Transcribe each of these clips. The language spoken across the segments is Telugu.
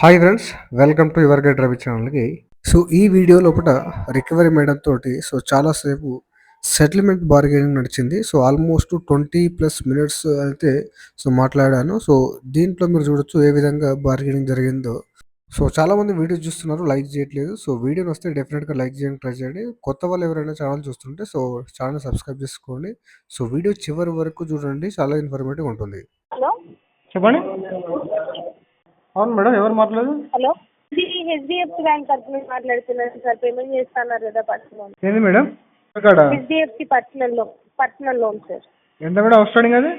Hi friends, welcome to your guide Ravi ఛానల్కి. సో ఈ వీడియో లోపల రికవరీ మేడం తోటి చాలాసేపు సెటిల్మెంట్ బార్గెనింగ్ నడిచింది. సో ఆల్మోస్ట్ 20+ మినిట్స్ అయితే మాట్లాడాను. సో దీంట్లో మీరు చూడొచ్చు ఏ విధంగా బార్గెనింగ్ జరిగిందో. సో చాలామంది వీడియో చూస్తున్నారు, లైక్ చేయట్లేదు. సో వీడియోని వస్తే డెఫినెట్గా లైక్ చేయడానికి ట్రై చేయండి. కొత్త వాళ్ళు ఎవరైనా ఛానల్ చూస్తుంటే ఛానల్ సబ్స్క్రైబ్ చేసుకోండి. సో వీడియో చివరి వరకు చూడండి, చాలా ఇన్ఫర్మేటివ్ ఉంటుంది. హలో చెప్పండి. అవును మేడం, ఎవరు మాట్లాడదు? హలో, ఇది హెచ్డిఎఫ్సి బ్యాంక్ తరఫు నుంచి మాట్లాడుతున్నాను సార్. పేమెంట్ చేస్తున్నారు కదా పర్సనల్. ఏంది మేడం? ఇక్కడ హెచ్డిఎఫ్సి పర్సనల్ లోన్ సార్. ఎంత మేడం అవుట్ స్టాండింగ్? అది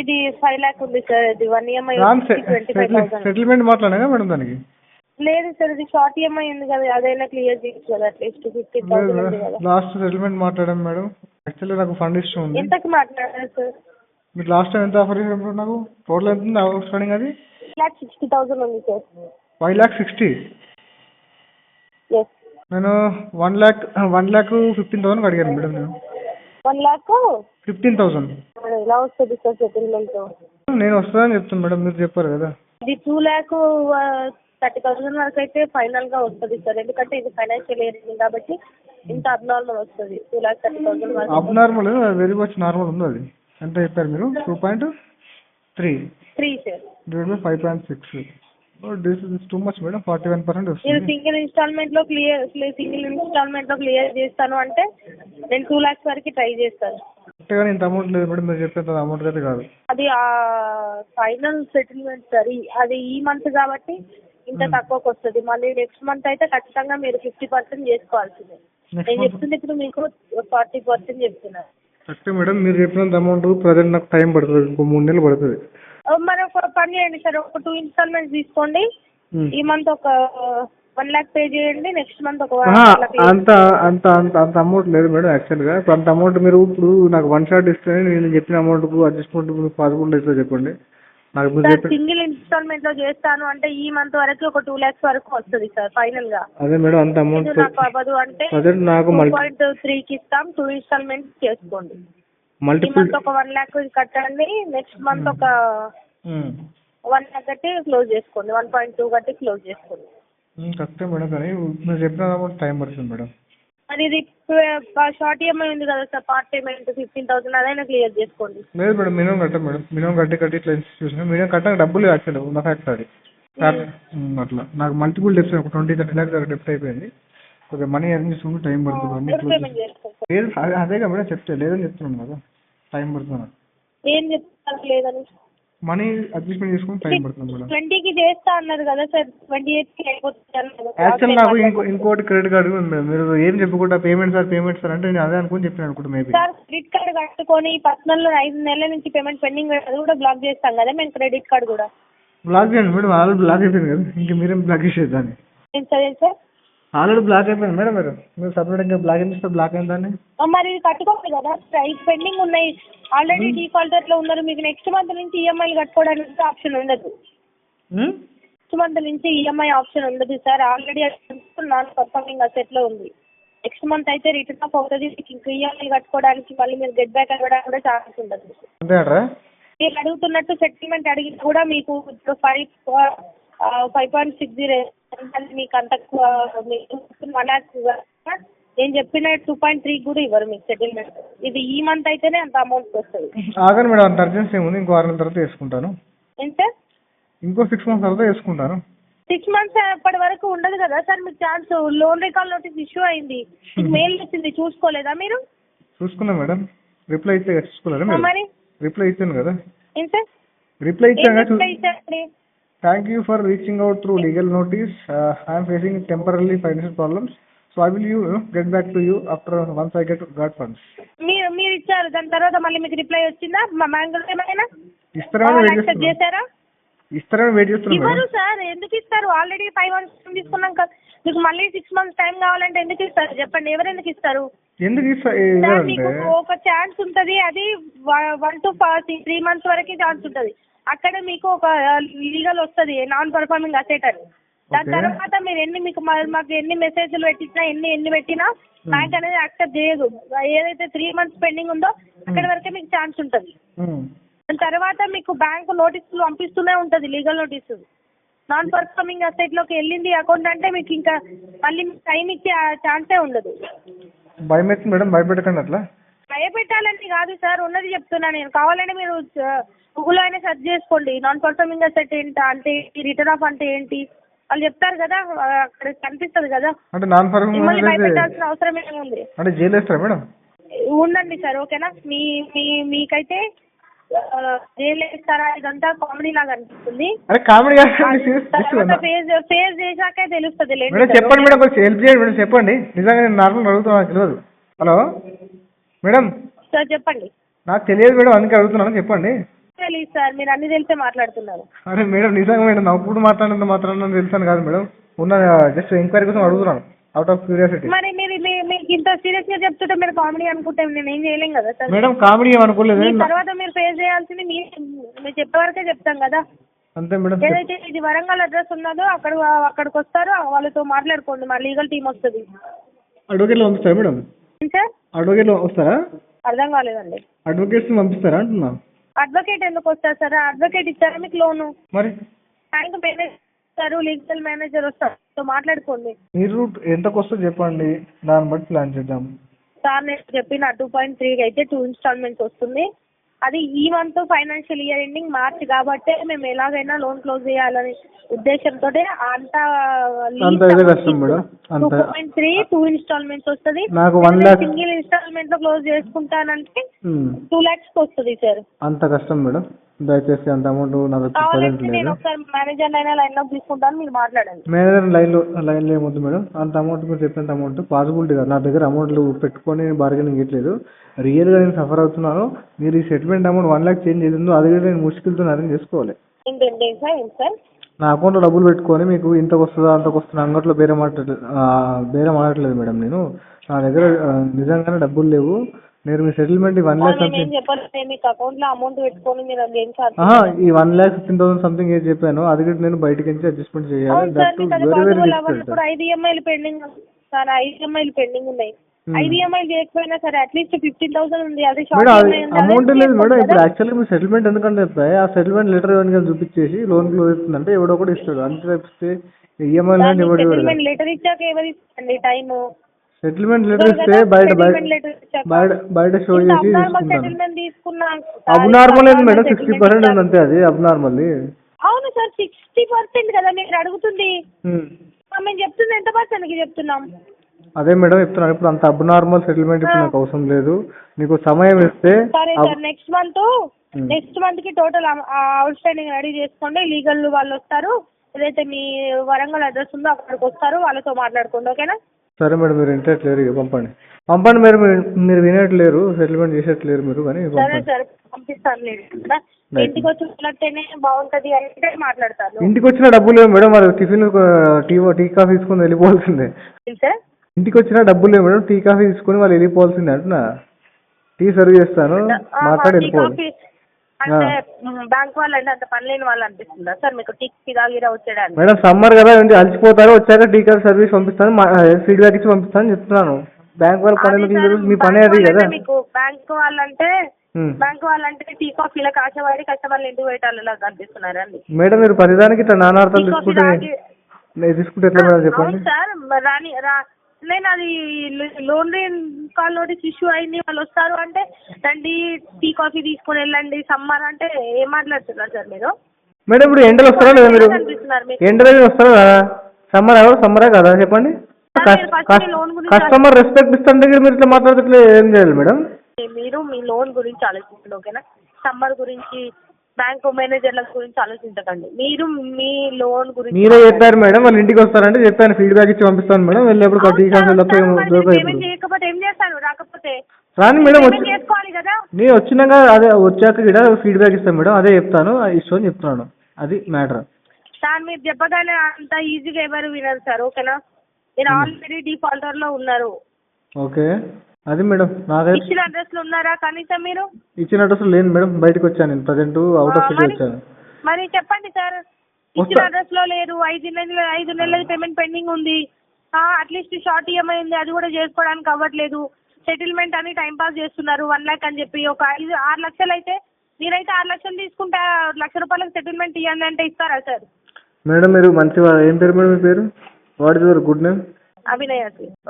ఇది 5 lakhs ఉంది సార్. ఇది 1 EMI 25,000. సెటిల్మెంట్ మాట్లాడినా మేడం దానికి? లేదు సార్, ఇది షార్ట్ EMI ఉంది కదా, అదైనా క్లియర్ చేయొచ్చు కదా. అట్లీస్ట్ 50,000 ఉంది కదా. లాస్ట్ సెటిల్మెంట్ మాట్లాడాం మేడం. యాక్చువల్లీ నాకు ఫండ్ ఇష్యూ ఉంది. ఎంతకి మాట్లాడారు సార్? మీరు లాస్ట్ టైం ఎంత ఆఫర్ చేశారు నాకు? టోటల్ ఎంత ఉంది అవుట్ స్టాండింగ్? అది 1,60,000 ఉంది సార్. 5,60,000. ఎస్. నేను 1,15,000 అడిగాను మేడం. నేను 1,15,000 15,000 ఎలా వస్తుంది సార్ సెటిల్మెంట్? నేను వస్తుందని చెప్తాను మేడం, మీరు చెప్పారు కదా. ఇది 2,30,000 వరకు అయితే ఫైనల్ గా వస్తుంది సార్. ఎందుకంటే ఇది ఫైనాన్షియల్ ఇయర్ కాబట్టి ఇంత అబ్నార్మల్ వస్తుంది. 2,30,000 వరకు. అబ్నార్మల్ వెరీ మచ్ నార్మల్ ఉంది. అది ఎంత చెప్పారు మీరు? 2.3 sir. Divide by 5.6. This is too much madam. 41% మీరు వస్తుంది. సింగిల్ ఇన్స్టాల్మెంట్ లో క్లియర్ చేస్తాను అంటే నేను 2 lakhs వరకు ట్రై చేస్తాను. కానీ ఇంత అమౌంట్ లేదు మేడం, మీరు చెప్పేంత అమౌంట్ అయితే కాదు. అది ఫైనల్ సెటిల్మెంట్ సార్. అది ఈ మంత్ కాబట్టి ఇంత తక్కువకి వస్తుంది. మళ్ళీ నెక్స్ట్ మంత్ అయితే ఖచ్చితంగా మీరు 50% చేసుకోవాల్సిందే. నేను చెప్తుంది ఇప్పుడు మీకు 40% చెప్తున్నాను. కరెక్ట్ మేడం, మీరు చెప్పినంత అమౌంట్ ప్రజెంట్ నాకు టైం పడుతుంది, ఇంకో 3 నెలలు పడుతుంది. మరి ఒక పని చేయండి సార్, ఒక 2 installments తీసుకోండి. ఈ మంత్ ఒక 1 lakh పే చేయండి, నెక్స్ట్ మంత్ ఒక 1 lakh. అంత అమౌంట్ లేదు మేడం. యాక్చువల్గా ఇప్పుడు అంత అమౌంట్ మీరు ఇప్పుడు నాకు వన్ షాట్ ఇస్తే నేను చెప్పిన అమౌంట్కు అడ్జస్ట్మెంట్ పాసిబుల్ అవుతుందో చెప్పండి నాకు. సింగిల్ ఇన్స్టాల్మెంట్ లో చేస్తాను అంటే ఈ మంత్ వరకు ఒక 2 lakhs వరకు వస్తుంది సార్ ఫైనల్ గా. అదే మేడం, అంత అమౌంట్ నాకు అవ్వదు అంటే నాకు 2.3కి ఇస్తాం. 2 installments చేసుకోండి. ఈ మంత్ ఒక 1 lakh కట్టండి, నెక్స్ట్ మంత్ ఒక 1 lakh కట్టి క్లోజ్ చేసుకోండి. 1.2 కట్టి క్లోజ్ చేసుకోండి. కరెక్టే మేడం, కానీ మీరు చెప్పిన అమౌంట్ టైం పడుతుంది మేడం. మరి ఇది షార్ట్ EMI ఉంది కదా సార్, పార్ట్ పేమెంట్ 15,000 అదైనా క్లియర్ చేసుకోండి. లేదు మేడం, మినిమం కట్టాం మేడం. మినిమం కట్టి ఇట్లా ఇన్స్టిట్యూషన్ మినిమం కట్టడానికి డబ్బులు యాక్చువల్ ఉన్న ఫ్యాక్ట్ అది. అట్లా నాకు మల్టిపుల్ డెప్స్ ఒక 20-30 lakhs డెప్ట్ అయిపోయింది. ఓకే, మనీ అరేంజ్ చేసుకుంటే టైం పడుతుంది. లేదు అదే కదా మేడం చెప్తే లేదని చెప్తున్నాను కదా, టైం పడుతుంది. ఏం చెప్తారు లేదని? మనీ అడ్జస్ట్మెంట్ చేసుకుని టైం పడుతుంది మేడం. 20కి చేస్తా అన్నారు కదా సార్, 28కి అయిపోతుంది. యాక్చువల్ నాకు ఇంకోటి క్రెడిట్ కార్డు ఉంది మేడం. మీరు ఏం చెప్పకుండా పేమెంట్ సార్ అంటే నేను అదే అనుకుని చెప్పాను అనుకుంటా. మేబీ సార్ క్రెడిట్ కార్డు కట్టుకొని పర్సనల్ లో 5 నెలల నుంచి పేమెంట్ పెండింగ్ అది కూడా బ్లాక్ చేస్తాం కదా మేము. క్రెడిట్ కార్డు కూడా బ్లాక్ చేయండి మేడం. ఆల్రెడీ బ్లాక్ అయిపోయింది కదా, ఇంకా మీరేం బ్లాక్ చేసేది దాన్ని? ఏం సార్ ఆల్రెడీ బ్లాక్ అయిపోయింది మేడం. మీరు సపరేట్ ఇంకా బ్లాక్ చేస్తే బ్లాక్ అయింది దాన్ని. మరి ఇది కట్టుకోవాలి కదా, ప్రైస్ పెండింగ్ ఉన్నాయి. ఆల్రెడీ డిఫాల్టర్ లో ఉన్నారు. మీకు నెక్స్ట్ మంత్ నుంచి ఈఎంఐ కట్టుకోవడానికి ఆప్షన్ ఉండదు. నెక్స్ట్ మంత్ నుంచి ఈఎంఐ ఆప్షన్ ఉండదు sir. Already non performing asset లో ఉంది. నెక్స్ట్ మంత్ అయితే రిటర్న్ ఆఫ్ అవుతుంది. ఇంకా ఈఎంఐ కట్టుకోవడానికి మళ్ళీ మీరు గెట్ బ్యాక్ అవ్వడానికి కూడా ఛాన్స్ ఉండదు. మీరు అడుగుతున్నట్టు సెటిల్మెంట్ అడిగినా కూడా మీకు 5.60 మీకు అంత నేను చెప్పిన 2.3 కూడా ఇవ్వరు మీకు సెటిల్మెంట్. ఇది ఈ మంత్ అయితేనే అంత అమౌంట్ వస్తుంది. ఆగండి మేడం, అంత అర్జెన్సీ ఏముంది, ఇంకో 6 నెలల తర్వాత వేసుకుంటాను. ఏంటి సార్? ఇంకో 6 months తర్వాత వేసుకుంటాను. 6 months అప్పటి వరకు ఉండదు కదా సార్ మీకు chance. Loan recall notice issue అయింది, మీకు మెయిల్ వచ్చింది, చూసుకోలేదా మీరు? చూసుకున్నా మేడం. రిప్లై ఇస్తే చూసుకోలేదా మరి? రిప్లై ఇచ్చాను కదా. ఏంటి సార్? రిప్లై ఇచ్చాను. ఇచ్చారు. Thank you for reaching out through legal notice. I am facing temporarily financial problems. So I will get back to you after once I got funds. మీరు ఇచ్చారు, దాని తర్వాత మళ్ళీ మీకు రిప్లై వచ్చిందా? మా బ్యాంకులో ఏమైనా ఇస్తారని వెయిట్ చేస్తున్నాను. ఇవ్వరు సార్. ఎందుకు ఇస్తారు? ఆల్రెడీ 5 months తీసుకున్నాక మీకు మళ్ళీ 6 months టైం కావాలంటే ఎందుకు ఇస్తారు చెప్పండి? ఎవరు ఎందుకు ఇస్తారు? మీకు ఒక ఛాన్స్ ఉంటది, అది 1 to 3 months వరకు ఛాన్స్ ఉంటది. అక్కడ మీకు ఒక లీగల్ వస్తుంది నాన్ పర్ఫార్మింగ్ అసెట్ అని. దాని తర్వాత మీరు మాకు ఎన్ని మెసేజ్లు పెట్టినా ఎన్ని పెట్టినా బ్యాంక్ అనేది యాక్సెప్ట్ చేయదు. ఏదైతే 3 months పెండింగ్ ఉందో అక్కడ వరకే మీకు ఛాన్స్ ఉంటుంది. దాని తర్వాత మీకు బ్యాంక్ నోటీసులు పంపిస్తూనే ఉంటుంది, legal notice. Non performing asset లోకి వెళ్ళింది అకౌంట్ అంటే మీకు ఇంకా మళ్ళీ టైం ఇచ్చే ఛాన్సే ఉండదు. భయమవుతుంది మేడం, భయపెట్టకండి అట్లా. భయపెట్టాలని కాదు సార్, ఉన్నది చెప్తున్నా నేను. కావాలంటే మీరు గూగుల్లో అయినా సెర్చ్ చేసుకోండి నాన్ పర్ఫార్మింగ్ అసెట్ ఏంటి అంటే రిటర్న్ ఆఫ్ అంటే ఏంటి వాళ్ళు చెప్తారు కదా, అక్కడ కనిపిస్తుంది కదా. అంటే నాన్ పర్ఫార్మింగ్ మిమ్మల్ని భయపెట్టాల్సిన అవసరం ఏముంది? అంటే జైలు వేస్తారా మేడం? ఉండండి సార్, ఓకేనా. మీకైతే జైలు వేస్తారా ఇదంతా కామెడీ లాగా అనిపిస్తుంది. అరే కామెడీ ఫేస్ చేశాకే తెలుస్తుంది. మేడం చెప్పండి మేడం, కొంచెం హెల్ప్ చేయండి మేడం, చెప్పండి. నిజంగా నేను నార్మల్ అడుగుతున్నా, తెలియదు. Hello madam. సార్ చెప్పండి. నాకు తెలియదు మేడం, అందుకే అడుగుతున్నాను, చెప్పండి. తెలియదు సార్, మీరు అన్ని తెలిసే మాట్లాడుతున్నారు. అరే మేడం నిజంగా మేడం, నవ్వుడు మాట్లాడినంత మాత్రం తెలుసాను కాదు మేడం, ఉన్న జస్ట్ ఎంక్వైరీ కోసం అడుగుతున్నాను, అవుట్ ఆఫ్ క్యూరియాసిటీ. మరి మీకు ఇంత సీరియస్ గా చెప్తుంటే మీరు కామెడీ అనుకుంటే నేను ఏం చేయలేం కదా సార్. Madam comedy ఏమనుకోలేదు. తర్వాత మీరు ఫేస్ చేయాల్సింది మీరు చెప్పే వరకే చెప్తాం కదా. అంతే మేడం. ఏదైతే ఇది వరంగల్ అడ్రస్ ఉన్నదో అక్కడికి వస్తారు, వాళ్ళతో మాట్లాడుకోండి, మా లీగల్ టీం వస్తుంది. అడ్వకేట్లు పంపిస్తారా మేడం? సార్ అడ్వకేట్లు వస్తారా? అర్థం కాలేదండి. అడ్వకేట్స్ పంపిస్తారా అంటున్నా. అడ్వకేట్ ఎందుకు వస్తారు సార్? అడ్వకేట్ ఇచ్చారా మీకు లోను? మరి బ్యాంక్ మేనేజర్ వస్తారు, లీగల్ మేనేజర్ వస్తారు, మాట్లాడుకోండి. మీరు ఎంతకు వస్తుందో చెప్పండి, దాన్ని బట్టి ప్లాన్ చేద్దాం. సార్ నేను చెప్పిన 2.3 అయితే 2 ఇన్స్టాల్మెంట్స్ వస్తుంది. అది ఈ month financial year ending March కాబట్టి మేము ఎలాగైనా లోన్ క్లోజ్ చేయాలని ఉద్దేశంతో అంతా 2.3 2 ఇన్స్టాల్మెంట్స్ వస్తుంది. నాకు 1 lakh సింగిల్ ఇన్స్టాల్మెంట్ లో క్లోజ్ చేసుకుంటానంటే 2 lakhs వస్తుంది సార్. అంత కష్టం మేడం, దయచేసి అంత అమౌంట్ నాకు కావాలంటే నేను ఒకసారి మేనేజర్ అయినా లైన్ లో తీసుకుంటాను, మీరు మాట్లాడండి. మేనేజర్ లైన్లో ఏమవుతుంది మేడం, అంత అమౌంట్ మీరు చెప్పినంత అమౌంట్ పాసిబిలిటీ కాదు. నా దగ్గర అమౌంట్లు పెట్టుకొని బార్గెనింగ్ ఇవ్వట్లేదు, రియల్గా నేను సఫర్ అవుతున్నాను. మీరు ఈ సెటిల్మెంట్ అమౌంట్ 1 lakh చేంజ్ చేసిందో అది కూడా నేను ముష్కిల్తో అరేంజ్ చేసుకోవాలి. ఏంటండి సార్ నా అకౌంట్లో డబ్బులు పెట్టుకొని మీకు ఇంతకు వస్తుందా అంతకు వస్తుందా అంగట్లో బేరం ఆడట్లేదు మేడం. నేను నా దగ్గర నిజంగానే డబ్బులు లేవు. నేను మీ సెటిల్మెంట్ 1 lakh సంథింగ్ మీకు అకౌంట్ లో అమౌంట్ పెట్టుకొని మీరు ఈ 1,15,000 సంథింగ్ ఏది చెప్పాను అది కూడా నేను బయటకి నుంచి అడ్జస్ట్మెంట్ చేయాలి. దట్ వెరీ వెరీ ఇప్పుడు 5 EMIలు పెండింగ్ సార్, 5 EMIలు పెండింగ్ ఉన్నాయి. 5 EMIలు చేయకపోయినా సరే అట్లీస్ట్ 15,000 ఉంది. అది అమౌంట్ లేదు మేడం. ఇప్పుడు యాక్చువల్గా మీ సెటిల్మెంట్ ఎందుకంటే చెప్తాయి, ఆ సెటిల్మెంట్ లెటర్ ఏమైనా చూపించేసి లోన్ క్లోజ్ అవుతుందంటే ఎవడో కూడా ఇస్తాడు. అంతే తప్పిస్తే ఈఎంఐ సెటిల్మెంట్ లెటర్ ఇచ్చాక ఎవరు ఇస్తారండి టైం? సెటిల్మెంట్ లెటర్ ఇస్తే బయట షో చేసి అబ్నార్మల్ ఏంది మేడం, 60% ఉంది అంతే, అది అబ్నార్మల్. అవును సార్ 60% కదా మీరు అడుగుతుంది, మేము చెప్తుంది ఎంత పర్సెంట్కి చెప్తున్నాం. అదే మేడం చెప్తున్నాను, ఇప్పుడు అంత అబ్నార్మల్ సెటిల్మెంట్ ఇప్పుడు నాకు అవసరం లేదు. నీకు సమయం ఇస్తే సరే సార్ నెక్స్ట్ మంత్ కి టోటల్ అవుట్ స్టాండింగ్ రెడీ చేసుకోండి. లీగల్ వాళ్ళు వస్తారు, ఏదైతే మీ వరంగల్ అడ్రస్ ఉందో అక్కడికి వస్తారు, వాళ్ళతో మాట్లాడుకోండి, ఓకేనా? సరే మేడం, మీరు ఇంటట్లేరు, ఇక పంపండి. మీరు వినట్లేరు, సెటిల్మెంట్ చేసేట్లేరు మీరు, కానీ సరే సార్ పంపిస్తాను. ఇంటికి వచ్చినట్టేనే బాగుంటది అంటే మాట్లాడతాను. ఇంటికి వచ్చిన డబ్బులు లేవు మేడం, మరి టిఫిన్ టీ కాఫీ తీసుకుని వెళ్ళిపోవాల్సిందే. ఇంటికి వచ్చిన డబ్బులు లేవు మేడం, టీ కాఫీ తీసుకుని వాళ్ళు వెళ్ళిపోవాల్సిందే అంటున్నా. టీ సర్వ్ చేస్తాను, మాట్లాడి వెళ్ళిపోవాలి. అంటే బ్యాంక్ వాళ్ళు అంటే అంత పని లేని వాళ్ళు అనిపిస్తుందా సార్ మీకు? టీ తాగిరా వచ్చాడు మేడం, సమ్మర్ కదా ఏంటి అలసిపోతారు, వచ్చాక టీ కాఫీ సర్వీస్ పంపిస్తాను, ఫీడ్బ్యాక్ ఇచ్చి పంపిస్తాను చెప్తున్నాను. బ్యాంక్ వాళ్ళ పని మీ పని అది కదా. మీకు బ్యాంక్ వాళ్ళంటే టీ కాఫీలకు ఆశపడి కస్టమర్లు ఇంటికి పెట్టాలి కనిపిస్తున్నారండి మేడం. మీరు ప్రతిదానికి ఇట్లా నానార్థాలు తీసుకుంటే ఎట్లా మేడం చెప్పండి సార్. నేను అది లోన్ కాల్ నోటీస్ ఇష్యూ అయింది, వాళ్ళు వస్తారు అంటే రండి టీ కాఫీ తీసుకుని వెళ్ళండి. సమ్మర్ అంటే ఏం మాట్లాడుతున్నారు సార్ మీరు? మేడం ఇప్పుడు ఎండలు వస్తారా లేదా? మీరు ఎండలు వస్తారా కదా? సమ్మరే కదా చెప్పండి. కస్టమర్ రెస్పెక్ట్ ఇస్తుంటే మీరు ఇట్లా మాట్లాడితే ఏం చేయాలి మేడం? మీరు మీ లోన్ గురించి ఆలోచించండి, ఓకేనా? సమ్మర్ గురించి బ్యాంక్ మేనేజర్ల గురించి ఆలోచించకండి, మీరు మీ లోన్ గురించి. మీరే చెప్పారు మేడం, వాళ్ళు ఇంటికి వస్తారంటే చెప్పాను, ఫీడ్బ్యాక్ ఇచ్చి పంపిస్తాను మేడం. వెళ్ళేప్పుడు చేయకపోతే ఏం చేస్తాను? రాకపోతే రాని మేడం, చేసుకోవాలి కదా. నేను వచ్చినాక అదే వచ్చాక కూడా ఫీడ్బ్యాక్ ఇస్తాను మేడం, అదే చెప్తాను, ఇష్టం చెప్తున్నాను, అది మ్యాటర్. సార్ మీరు చెప్పగానే అంత ఈజీగా ఎవరు వినరు సార్, ఓకేనా? మీరు ఆల్రెడీ డిఫాల్టర్ లో ఉన్నారు. ఓకే అది మేడం. నాకైతే ఇచ్చిన అడ్రస్ లో ఉన్నారా కనీసం? మీరు ఇచ్చిన అడ్రస్ లేను మేడం, బయటకు వచ్చాను, నేను ప్రజెంట్ అవుట్ ఆఫ్ సిటీ వచ్చాను. మరి చెప్పండి సార్, ఇచ్చిన అడ్రస్ లో లేరు, 5 నెలల పేమెంట్ పెండింగ్ ఉంది, అట్లీస్ట్ షార్ట్ ఈఎంఐ ఉంది, అది కూడా చేసుకోవడానికి అవ్వట్లేదు. సెటిల్మెంట్ అని టైం పాస్ చేస్తున్నారు 1 lakh అని చెప్పి. ఒక 6 లక్షలు అయితే నేనైతే 6 లక్షలు తీసుకుంటా, 1 లక్ష రూపాయలకు సెటిల్మెంట్ ఇవ్వండి అంటే ఇస్తారా సార్? మేడం మీరు మంచిగా ఏం పేరు మేడం మీ పేరు? What is your good name? Abhinay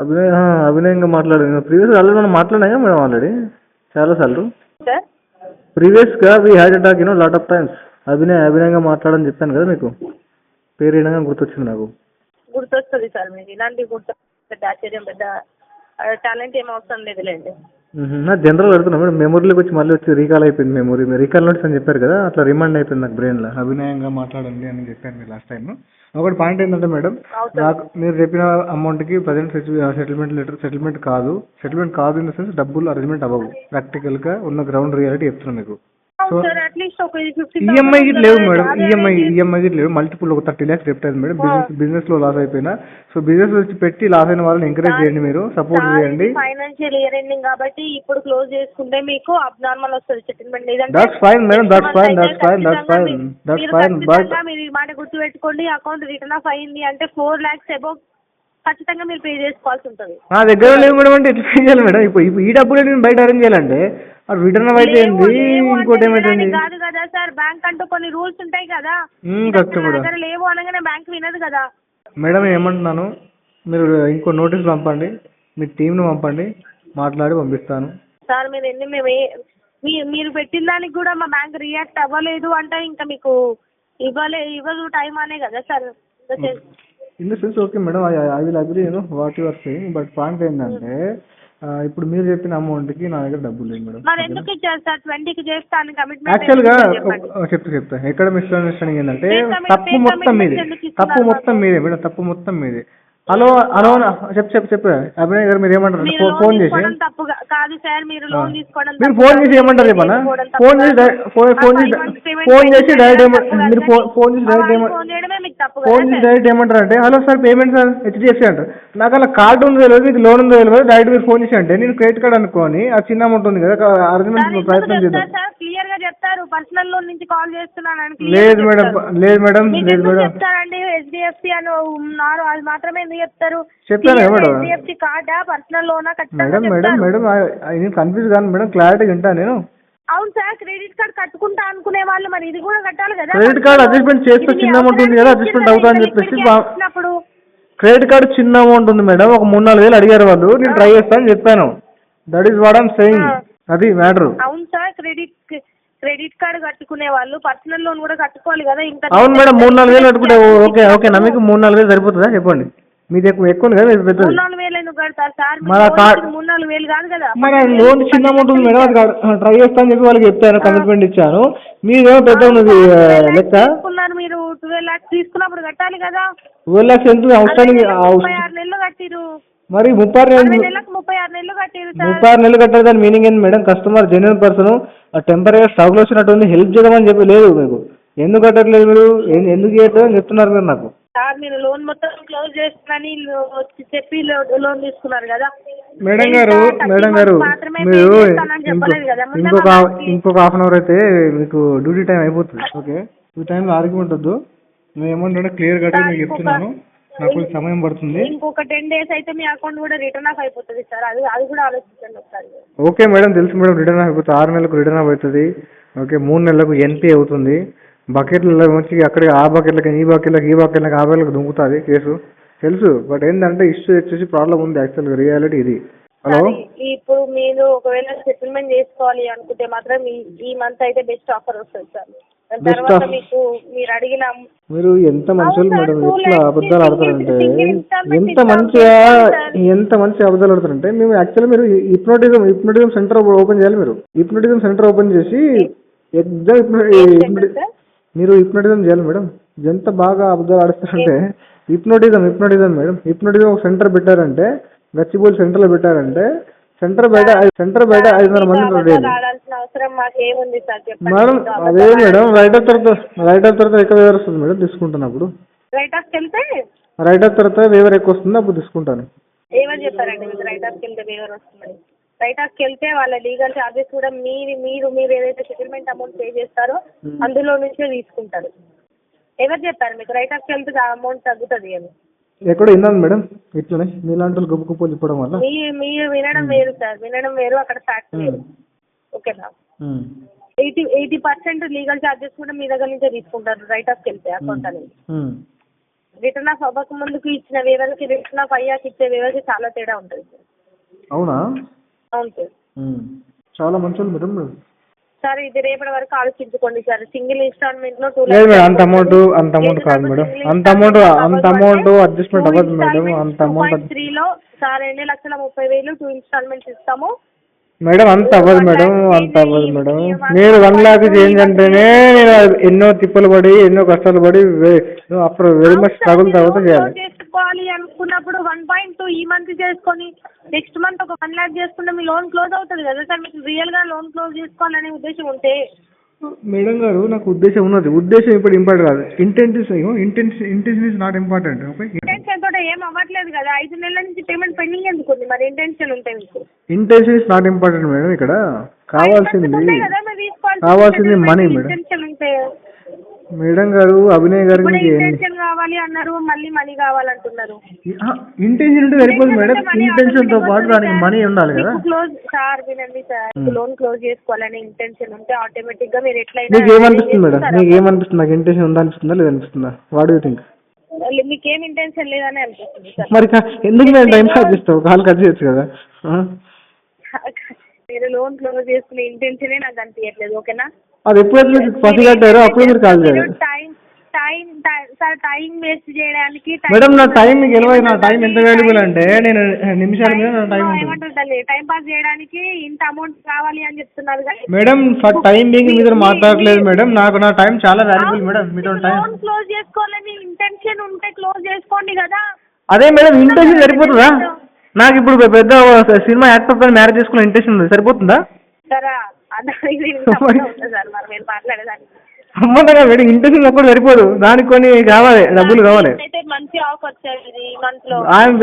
Abhinay. అభినయంగా మాట్లాడాను. ప్రీవియస్ ఆల్రెడీ మనం మాట్లాడాయా మేడం ఆల్రెడీ చాలాసార్లు. సార్. ప్రీవియస్గా we had a talk lot of times. అభినయంగా మాట్లాడని చెప్పాను కదా మీకు. పేరు వినగా గుర్తొచ్చింది నాకు. గుర్తొస్తుంది సార్ మీకు ఇలాంటి గుర్తు పెద్ద ఆశ్చర్యం పెద్ద టాలెంట్ ఏం అవసరం లేదులేండి. జనరల్ అడుగుతున్నా మేడం. మెమొరీలోకి వచ్చి మళ్ళీ వచ్చి రీకాల్ అయిపోయింది మెమొరీ. మీరు రీకాల్ నోట్స్ అని చెప్పారు కదా, అట్లా రిమైండ్ అయిపోయింది నాకు బ్రెయిన్లో. అభినయంగా మాట్లాడండి అని చెప్పాను మీరు లాస్ట్ టైం. ఒకటి పాయింట్ ఏంటంటే మేడం, నాకు మీరు చెప్పిన అమౌంట్కి ప్రజెంట్ సెటిల్మెంట్ కాదు ఇన్ ద సెన్స్ డబ్బులు అరేంజ్మెంట్ అవ్వవు. ప్రాక్టికల్గా ఉన్న గ్రౌండ్ రియాలిటీ చెప్తున్నాను మీకు. సో ఈఎంఐ గిట్ లేవు మేడం. ఈఎంఐ గిట్ లేవు. మల్టిపుల్ ఒక 30 lakhs రేపు మేడం. బిజినెస్ లో లాస్ అయిపోయినా. సో బిజినెస్ వచ్చి పెట్టి లాస్ అయిన వాళ్ళని ఎంకరేజ్ చేయండి, మీరు సపోర్ట్ చేయండి. ఫైనాన్షియల్ ఇయర్ ఎండింగ్ కాబట్టి ఇప్పుడు క్లోజ్ చేసుకుంటే మీకు అబ్నార్మల్ వస్తుంది settlement. That's fine madam, that's fine. But మీరు ఈ మాట గుర్తు పెట్టుకోండి. అకౌంట్ రిటర్న్ ఆఫ్ అయింది అంటే 4 lakhs అబౌవ్ ఖచ్చితంగా మీరు పే చేసుకోవాల్సి ఉంటుంది. నా దగ్గర లేవు మేడం. అంటే ఎట్లా పే చేయాలి మేడం? ఇప్పుడు ఈ డబ్బులు నేను బయట అరేంజ్ చేయాలంటే రిటర్న్ అయితే ఇంకోటి ఏమైతుంది కాదు కదా సార్. బ్యాంక్ అంటూ కొన్ని రూల్స్ ఉంటాయి కదా. దగ్గర లేవు అనగానే బ్యాంక్ వినదు కదా మేడం. ఏమంటున్నాను, మీరు ఇంకో నోటీస్ పంపండి, మీ టీంను పంపండి, మాట్లాడి పంపిస్తాను సార్. మీరు ఎన్ని మీరు పెట్టిన దానికి కూడా మా బ్యాంక్ రియాక్ట్ అవ్వలేదు అంటే ఇంకా మీకు ఇవ్వదు టైం అనే కదా sir. In the sense okay madam, I will agree what you are saying. But point ఏంటంటే ఇప్పుడు మీరు చెప్పిన అమౌంట్కి నా దగ్గర డబ్బులు లేదు మేడం. మరి ఎందుకు ఇచ్చారు సార్? 20కి చేస్తాను కమిట్మెంట్. యాక్చువల్గా చెప్తా ఎక్కడ మిస్అండర్స్టాండింగ్ ఏంటంటే తప్పు మొత్తం మీదే మేడం. తప్పు మొత్తం మీదే. హలో చెప్పు అభినయ్ గారు, మీరు ఏమంటారు? ఫోన్ చేసి కాదు సార్, మీరు లోన్ తీసుకోవడం మీరు ఫోన్ చేసి ఏమంటారు చెప్పనా? ఫోన్ చేసి డైరెక్ట్ ఏమంటారు అంటే, hello sir payment sir HDFC అంటారు. నాకు అలా కార్డు ఉందో తెలియదు, మీకు లోన్ ఉందో తెలియదు, డైరెక్ట్ మీరు ఫోన్ చేసి అంటే నేను క్రెడిట్ కార్డ్ అనుకోని ఆ చిన్న అమౌంట్ ఉంది కదా అరేంజ్మెంట్ ప్రయత్నం చేద్దాం. క్లియర్ గా చెప్తారు పర్సనల్ లోన్ నుంచి కాల్ చేస్తున్నాను. లేదు మేడం చెప్తారండి హెచ్డిఎఫ్సి అని ఉన్నారు, అది మాత్రమే చెప్తారు. చెప్తాను మేడం. హెచ్డిఎఫ్సి కార్డా పర్సనల్ లోనా? మేడం నేను కన్ఫ్యూజ్ కాను మేడం, క్లారిటీ వింటా నేను. అవును సార్, క్రెడిట్ కార్డ్ కట్టుకుంటా అనుకునే వాళ్ళు మరి ఇది కూడా కట్టాలి కదా. క్రెడిట్ కార్డ్ అడ్జస్ట్మెంట్ చేస్తే చిన్న అమౌంట్ ఉంది కదా, అడ్జస్ట్మెంట్ అవుతా అని చెప్పేసి క్రెడిట్ కార్డ్ చిన్న అమౌంట్ ఉంది మేడం, ఒక 3-4 వేలు అడిగారు వాళ్ళు, నేను ట్రై చేస్తాను చెప్పాను. That is what I'm saying. అది మ్యాటర్. అవును సార్, క్రెడిట్ కార్డ్ కట్టుకునే వాళ్ళు పర్సనల్ లోన్ కూడా కట్టుకోవాలి కదా. ఇంకా అవును మేడం, 3-4 వేలు కట్టుకుంటే ఓకేనా మీకు? 3-4 వేలు సరిపోతుందా చెప్పండి? మీది ఎక్కువ కదా, ఇది పెద్దది. 3-4 వేలు ఎందుకు కడతారు సార్? 3-4 వేలు కాదు కదా. మరి లోన్ చిన్న అమౌంట్ ఉంది మేడం, అది ట్రై చేస్తాను చెప్పి వాళ్ళకి చెప్పాను, కమిట్మెంట్ ఇచ్చాను. మీరేమో పెద్ద ఉన్నది లెక్క. మీరు 12 lakhs తీసుకున్నప్పుడు కట్టాలి కదా. 12 lakhs ఎంత అవుట్స్టాండింగ్? 36 నెలలు కట్టిరు. మరి 36 నెలలు కట్టిరు. 36 నెలలు కట్టారు. దాని మీనింగ్ ఏంటి మేడం? కస్టమర్ జెన్యున్ పర్సన్ టెంపరీగా స్ట్రగుల్ వచ్చినట్టుంది, హెల్ప్ చేయడం చెప్పి లేదు మీకు. ఎందుకు కట్టట్లేదు మీరు? ఎందుకు చేయట్లేదు అని చెప్తున్నారు మీరు నాకు. సార్ మీరు లోన్ మొత్తం క్లోజ్ చేస్తానని చెప్పి లోన్ తీసుకున్నారు కదా మేడం గారు. మీరు ఇంకొక హాఫ్ అన్ అవర్ అయితే మీకు డ్యూటీ టైం అయిపోతుంది. ఓకే, ఈ టైంలో ఆర్గ్యుమెంట్ వద్దు. నేను ఏమంటే క్లియర్ కట్గా మీకు చెప్తున్నాను, నాకు కొంచెం సమయం పడుతుంది. ఇంకొక 10 days అయితే మీ అకౌంట్ కూడా రిటర్న్ ఆఫ్ అయిపోతుంది సార్. అది కూడా ఆలోచించండి ఒకసారి. ఓకే మేడం, తెలుసు మేడం. రిటర్న్ ఆఫ్ అయిపోతుంది. 6 నెలలకు రిటర్న్ ఆఫ్ అవుతుంది. ఓకే, 3 నెలలకు ఎన్పీ అవుతుంది. బకెట్లలో వచ్చి అక్కడ ఆ బకెట్లకి ఈ బకెట్లకి ఆ బకెట్లకు దుంకుతుంది కేసు, తెలుసు. బట్ ఏంటంటే ఇష్యూ వచ్చేసి ప్రాబ్లం ఉంది. యాక్చువల్గా రియాలిటీ ఇది. హలో, ఇప్పుడు మీరు ఒకవేళ సెటిల్మెంట్ చేసుకోవాలి అనుకుంటే మాత్రం ఈ మంత్ అయితే బెస్ట్ ఆఫర్ వస్తుంది సార్. తర్వాత మీకు మీరు అడిగిన మీరు ఎంత మంచి మేడం, ఎట్లా అబద్ధాలు ఆడతారంటే, ఎంత మంచి అబద్ధాలు ఆడతారంటే, మేము యాక్చువల్లీ మీరు హిప్నోటిజం సెంటర్ ఓపెన్ చేయాలి. మీరు హిప్నోటిజం సెంటర్ ఓపెన్ చేసి మీరు హిప్నోటిజం చేయాలి మేడం. ఎంత బాగా అబద్ధాలు ఆడిస్తారంటే, హిప్నోటిజం మేడం. హిప్నోటిజం ఒక సెంటర్ పెట్టారంటే, గచ్చిబౌలి సెంటర్లో పెట్టారంటే, సెంటర్ బయట 500 మంది మేడం. అదే మేడం, రైట్ ఆఫ్ తర్వాత ఎక్కువ వేవర్ వస్తుంది మేడం తీసుకుంటున్నప్పుడు. రైట్ ఆఫ్ తర్వాత వేవర్ ఎక్కువ వస్తుంది, అప్పుడు తీసుకుంటాను. ఏమని చెప్పారండి మీకు? రైట్ ఆఫ్కి వెళ్తే వేవర్ వస్తుంది. రైట్ ఆఫ్కి వెళ్తే వాళ్ళ లీగల్ చార్జెస్ కూడా మీరు ఏదైతే సెటిల్మెంట్ అమౌంట్ పే చేస్తారో అందులో నుంచే తీసుకుంటారు. ఎవరు చెప్పారు మీకు రైట్ ఆఫ్కి వెళ్తే అమౌంట్ తగ్గుతుంది అని? ఎక్కడ విన్నాను మేడం, ఇట్లనే మీలాంటి వాళ్ళు గొప్ప గొప్పలు చెప్పడం వల్ల. మీరు వినడం వేరు సార్, వినడం వేరు, అక్కడ ఫ్యాక్ట్ వేరు. ఓకేనా? 80% లీగల్ ఛార్జెస్ కూడా మీ దగ్గర నుంచే తీసుకుంటారు రైట్ ఆఫ్కి వెళ్తే అకౌంట్ అనేది. రిటర్న్ ఆఫ్ అవ్వక ముందుకు ఇచ్చిన వేవర్కి రిటర్న్ ఆఫ్ అయ్యాక ఇచ్చే వేవర్కి చాలా తేడా ఉంటుంది సార్. అవునా? అవును సార్. చాలా మంచి మేడం. సార్ ఇది రేపటి వరకు ఆలోచించుకోండి సార్. సింగిల్ ఇన్స్టాల్మెంట్ లో లేదు మేడం, అంత అమౌంట్ కాదు మేడం. అంత అమౌంట్ అడ్జస్ట్మెంట్ అవ్వదు మేడం. అంత అమౌంట్ 3 లో సార్ 2,30,000 2 ఇన్స్టాల్మెంట్స్ ఇస్తాము మేడం. అంత అవ్వదు మేడం, అంత అవ్వదు మేడం. మీరు 1 lakh చేంజ్ అంటేనే నేను ఎన్నో తిప్పలు పడి ఎన్నో కష్టాలు పడి ఆఫ్టర్ వెరీ మచ్ స్ట్రగుల్ తర్వాత చేయాలి. చేసుకోవాలి అనుకున్నప్పుడు 1.2 ఈ మంత్ చేసుకొని నెక్స్ట్ మంత్ ఒక 1 lakh చేసుకుంటే మీ లోన్ క్లోజ్ అవుతుంది కదా సార్. మీకు రియల్ గా లోన్ క్లోజ్ చేసుకోవాలనే ఉద్దేశం ఉంటే. మేడం గారు నాకు ఉద్దేశం ఉన్నది. ఉద్దేశం ఇప్పుడు ఇంపార్టెంట్ కాదు. Intention is not important. Intention తోట ఏం అవ్వట్లేదు కదా. 5 నెలల నుంచి పేమెంట్ పెండింగ్ ఎందుకు ఉంది మరి? ఇంటెన్షన్ ఉంటే మీకు intention is not important madam. ఇక్కడ కావాల్సింది మనీ మేడం. ఇంటెన్షన్ ఉంటే మేడం గారు అభినయ్ గారు ఇంటెన్షన్ కావాలి అన్నారు, మళ్ళీ మనీ కావాలంటున్నారు. ఇంటెన్షన్ ఉంటే సరిపోదు మేడం. ఇంటెన్షన్ తో పాటు దానికి మనీ ఉండాలి కదా. క్లోజ్ సార్ వినండి సార్, లోన్ క్లోజ్ చేసుకోవాలనే ఇంటెన్షన్ ఉంటే ఆటోమేటిక్ గా మీరు ఎట్లయినా. మీకు ఏమనిపిస్తుంది మేడం? మీకు ఏమనిపిస్తుంది? నాకు ఇంటెన్షన్ ఉందనిపిస్తుందా లేదనిపిస్తుందా? What you think? మీకేం ఇంటెన్షన్ లేదని అనిపిస్తుంది సార్. మరి ఎందుకు నేను టైం పాస్ చేస్తావు? కాల్ కట్ చేయొచ్చు కదా. మీరు లోన్ క్లోజ్ చేసుకునే ఇంటెన్షనే నాకు అనిపించట్లేదు. ఓకేనా? అది ఎప్పుడైతే పసి కట్టారో అప్పుడు మీరు కాల్ చేయాలి. టైం వేస్ట్ చేయడానికి మేడం నా టైం మీకు తెలియదు. నా టైం ఎంత వాల్యుబుల్ అంటే నేను నిమిషాల మీద నా టైం ఉంటుంది. టైం పాస్ చేయడానికి ఇంత అమౌంట్ కావాలి అని చెప్తున్నారు మేడం. ఫర్ టైం బీయింగ్ మీద మాట్లాడలేదు మేడం. నాకు నా టైం చాలా వాల్యుబుల్ మేడం. మీతో టైం క్లోజ్ చేసుకోవాలని ఇంటెన్షన్ ఉంటే క్లోజ్ చేసుకోండి కదా. అదే మేడం, ఇంటెన్షన్ సరిపోతుందా? నాకు ఇప్పుడు పెద్ద సినిమా యాక్టర్ తో మ్యారేజ్ చేసుకునే ఇంటెన్షన్ ఉంది, సరిపోతుందా? అమ్మంటగా మేడం, ఇంటెన్షన్ ఒక్కటి సరిపోదు. దానికి కొన్ని కావాలి, డబ్బులు కావాలి. I'm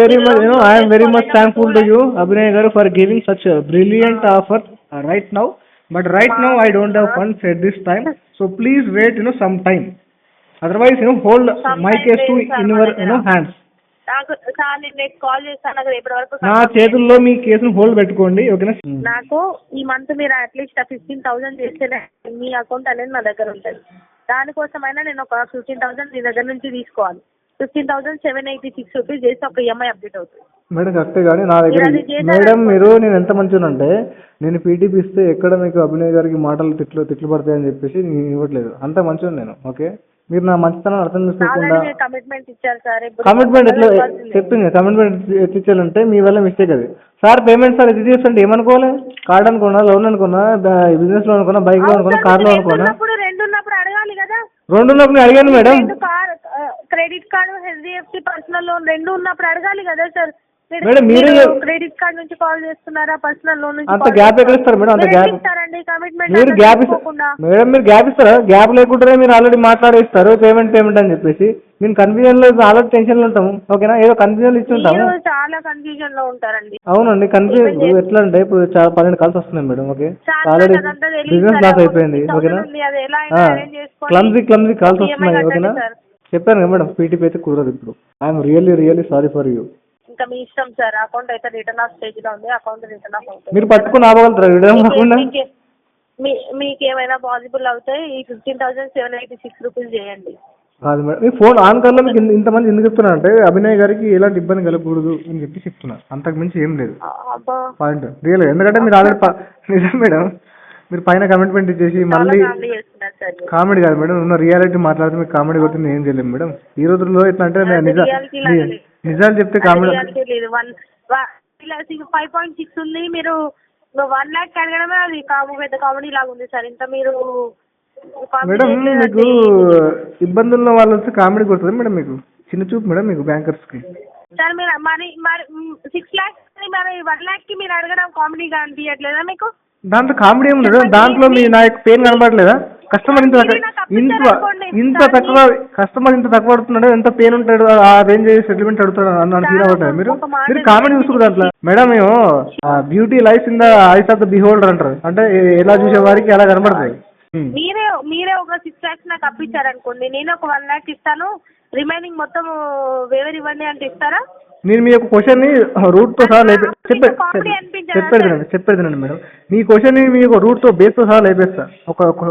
very much thankful to you Abhinay garu for giving such brilliant offer right now. But right now I don't have funds at this time. So please wait some time. Otherwise hold my case to in your hands. నా చేతుల్లో మీ కేసును హోల్డ్ పెట్టుకోండి. ఓకేనా? నాకు ఈ మంత్ మీరు అట్లీస్ట్ 15,000 చేస్తేనే మీ అకౌంట్ అనేది నా దగ్గర ఉంటుంది. దానికోసమైనా నేను ఒక 15,000 మీ దగ్గర నుంచి తీసుకోవాలి. 15,786 రూపీస్ చేసి ఒక ఈఎంఐ అప్డేట్ అవుతుంది మేడం. కరెక్టే కానీ నా దగ్గర మేడం మీరు నేను ఎంత మంచిదంటే నేను పీటీపీ ఇస్తే ఎక్కడ మీకు అభినయ్ గారికి మాటలు తిట్లు పడతాయని చెప్పేసి నేను ఇవ్వట్లేదు. అంత మంచిది నేను. ఓకే, మీరు నా మంచితనం అర్థం చేసుకోకుండా కమిట్మెంట్ ఇచ్చారు సార్. కమిట్మెంట్ ఎట్లా చెప్పింది? కమిట్మెంట్ ఎత్తించాలంటే మీ వల్ల మిస్టేక్ అది. సార్ పేమెంట్ సార్ ఇది చేస్తుంటే ఏమనుకోవాలి? కార్డ్ అనుకున్నా, లోన్ అనుకున్నా, బిజినెస్ లో అనుకున్నా, బైక్ లో అనుకున్నా, కార్ లో అనుకున్నా, రెండు ఉన్నప్పుడు అడిగాను madam. Credit card, HDFC personal loan రెండు ఉన్నప్పుడు అడగాలి కదా సార్. మేడం మీరు క్రెడిట్ కార్డ్ నుంచి కాల్ చేస్తున్నారా, పర్సనల్ లోన్ నుంచి? అంత గ్యాప్ ఎక్కడ ఇస్తారు మేడం? అంత గ్యాప్ మీరు గ్యాప్ మేడం, మీరు గ్యాప్ ఇస్తారా? గ్యాప్ లేకుండానే మీరు ఆల్రెడీ మాట్లాడేస్తారు పేమెంట్ అని చెప్పేసి. మేము కన్ఫ్యూజన్ లో ఆల్రెడీ టెన్షన్ లో ఉంటాము. ఓకేనా? ఏదో కన్ఫ్యూజన్ ఇచ్చి ఉంటాము. చాలా కన్ఫ్యూజన్ లో ఉంటారండి. అవునండి, కన్ఫ్యూజన్ ఎట్లా అంటే ఇప్పుడు 12 కాల్స్ వస్తున్నాయి madam. Okay, already business loss అయిపోయింది. ఓకేనా? క్లమ్జీ కాల్స్ వస్తున్నాయి. ఓకేనా? చెప్పాను కదా మేడం, పీటీపీ అయితే కుదరదు ఇప్పుడు. I'm really sorry for you. ఇంకా మీ ఇష్టం సార్. అకౌంట్ అయితే రిటర్న్ ఆఫ్ స్టేజ్ లో ఉంది. అకౌంట్ రిటర్న్ ఆఫ్ అవుతుంది. మీరు పట్టుకుని ఆపగలుగుతారా రిటర్న్ కాకుండా? మీకు ఏమైనా పాసిబుల్ అవుతాయి ఈ 15,786 రూపీస్ చేయండి. కాదు మేడం, మీ ఫోన్ ఆన్ కాల్లో మీకు ఇంతమంది ఎందుకు చెప్తున్నా అంటే అభినయ్ గారికి ఎలాంటి ఇబ్బంది కలగకూడదు అని చెప్పి చెప్తున్నా. అంతకు మించి ఏం లేదు పాయింట్. రియల్ ఎందుకంటే మీరు ఆల్రెడీ నిజం మేడం, మీరు పైన కమిట్మెంట్ ఇచ్చేసి మళ్ళీ కామెడీ కాదు మేడం. ఉన్న రియాలిటీ మాట్లాడితే మీకు కామెడీ కొట్టింది ఏం చేయలేము మేడం. ఈ రోజుల్లో ఎట్లా అంటే నిజాలు చెప్తే కామెడీ. 5.6 ఉంది, మీరు 1 lakh అడగడమే అది పెద్ద కామెడీ లాగా ఉంది సార్. ఇంత మీరు మేడం మీకు ఇబ్బందుల్లో వాళ్ళు వస్తే కామెడీ కొడుతుంది మేడం. మీకు చిన్న చూపు మేడం మీకు బ్యాంకర్స్ కి. సార్ మీరు మరి 6 lakhs మరి 1 lakh కి మీరు అడగడం కామెడీగా అనిపించట్లేదా మీకు? దాంట్లో కామెడీ ఏమి లేదు. దాంట్లో మీ నా యొక్క పెయిన్ కనబడలేదా? కస్టమర్ ఇంత తక్కువ అడుగుతున్నాడు, ఎంత పెయిన్ ఉంటాడు, ఆ రేంజ్ సెటిల్మెంట్ అడుగుతాడు అన్న ఫీల్ అవుతాడు. మీరు కామెడీ చూసుకుంటారు దాంట్లో మేడం. మేము beauty life in the eyes of the beholder అంటారు. అంటే ఎలా చూసే వారికి అలా కనబడతాయి. మీరే ఒక 6 lakhs నాకు అప్పించారనుకోండి, నేను ఒక 1 lakh ఇస్తాను, రిమైనింగ్ మొత్తం వేవర్ ఇవ్వండి అంటే ఇస్తారా? నేను మీ యొక్క క్వశ్చన్ని రూట్తో సహా లేపే కామెడీ అనిపించదా చెప్పేది మేడం. మీ క్వశ్చన్ని మీ యొక్క రూట్తో బేస్తో సహా లేపేస్తా.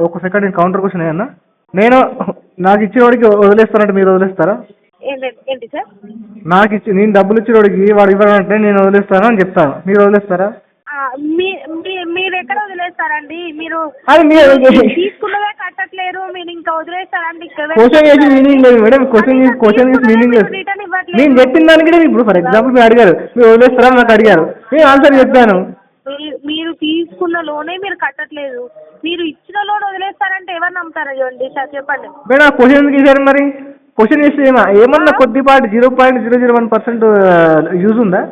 ఒక సెకండ్ నేను కౌంటర్ క్వశ్చన్ ఏమన్నా, నేను నాకు ఇచ్చిన వాడికి వదిలేస్తానంటే మీరు వదిలేస్తారా? ఏంటి సార్? నేను డబ్బులు ఇచ్చిన వాడికి వాడు ఇవ్వాలంటే నేను వదిలేస్తాను అని చెప్తాను, మీరు వదిలేస్తారా? మీరు ఎక్కడ వదిలేస్తారండి? మీరు తీసుకున్నదే కట్టట్లేరు, మీరు ఇంకా వదిలేస్తారండి? క్వశ్చన్ చేసి మీనింగ్ లేదు మేడం, క్వశ్చన్ చేసి మీనింగ్ లేదు. నేను చెప్పిన దానికి ఇప్పుడు ఫర్ ఎగ్జాంపుల్ మీరు అడిగారు, మీరు వదిలేస్తారా నాకు అడిగారు, నేను ఆన్సర్ చెప్పాను. మీరు తీసుకున్న లోనే మీరు కట్టట్లేదు, మీరు ఇచ్చిన లోన్ వదిలేస్తారంటే ఎవరు నమ్ముతారు? చూడండి సార్, చెప్పండి మేడం. క్వశ్చన్ ఎందుకు చేశారు మరి? క్వశ్చన్ చేస్తే ఏమన్నా కొద్దిపాటి 0.001% యూజ్ ఉందా?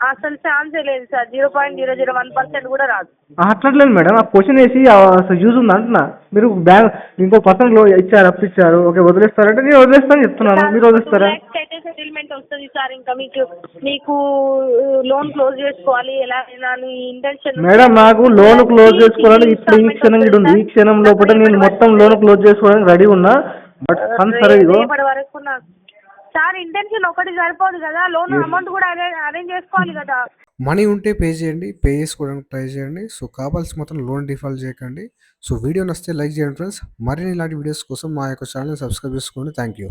అసలు ఛాన్సే లేదు సార్, 0.001% కూడా రాదు. అట్లట్లేదు మేడం, ఆ క్వశ్చన్ వేసి అసలు యూజ్ ఉందా అంటున్నా. మీరు బ్యాంక్ ఇంకో పర్సన్ లో ఇచ్చారు, అప్పు ఇచ్చారు, ఓకే వదిలేస్తారంటే నేను వదిలేస్తాను చెప్తున్నాను, మీరు వదిలేస్తారా? సెటిల్మెంట్ వస్తుంది సార్, ఇంకా మీకు లోన్ క్లోజ్ చేసుకోవాలి ఎలా ఇంటెన్షన్. మేడం నాకు లోన్ క్లోజ్ చేసుకోవాలని ఇప్పుడు ఈ క్షణం కూడా ఉంది, ఈ క్షణం లోపల నేను మొత్తం లోన్ క్లోజ్ చేసుకోవడానికి రెడీ ఉన్నా. బట్ సరే ఇదిగో వరకు సార్ ఇంటెన్షన్ ఒకటి సరిపోదు కదా, లోన్ అమౌంట్ కూడా అరేంజ్ చేసుకోవాలి కదా. మనీ ఉంటే పే చేయండి, పే చేసుకోవడానికి ట్రై చేయండి. సో కావాల్సి మాత్రం లోన్ డిఫాల్ట్ చేయకండి. సో వీడియో నచ్చితే లైక్ చేయండి ఫ్రెండ్స్. మరిన్ని ఇలాంటి వీడియోస్ కోసం మా యొక్క ఛానల్ సబ్స్క్రైబ్ చేసుకోండి. Thank you.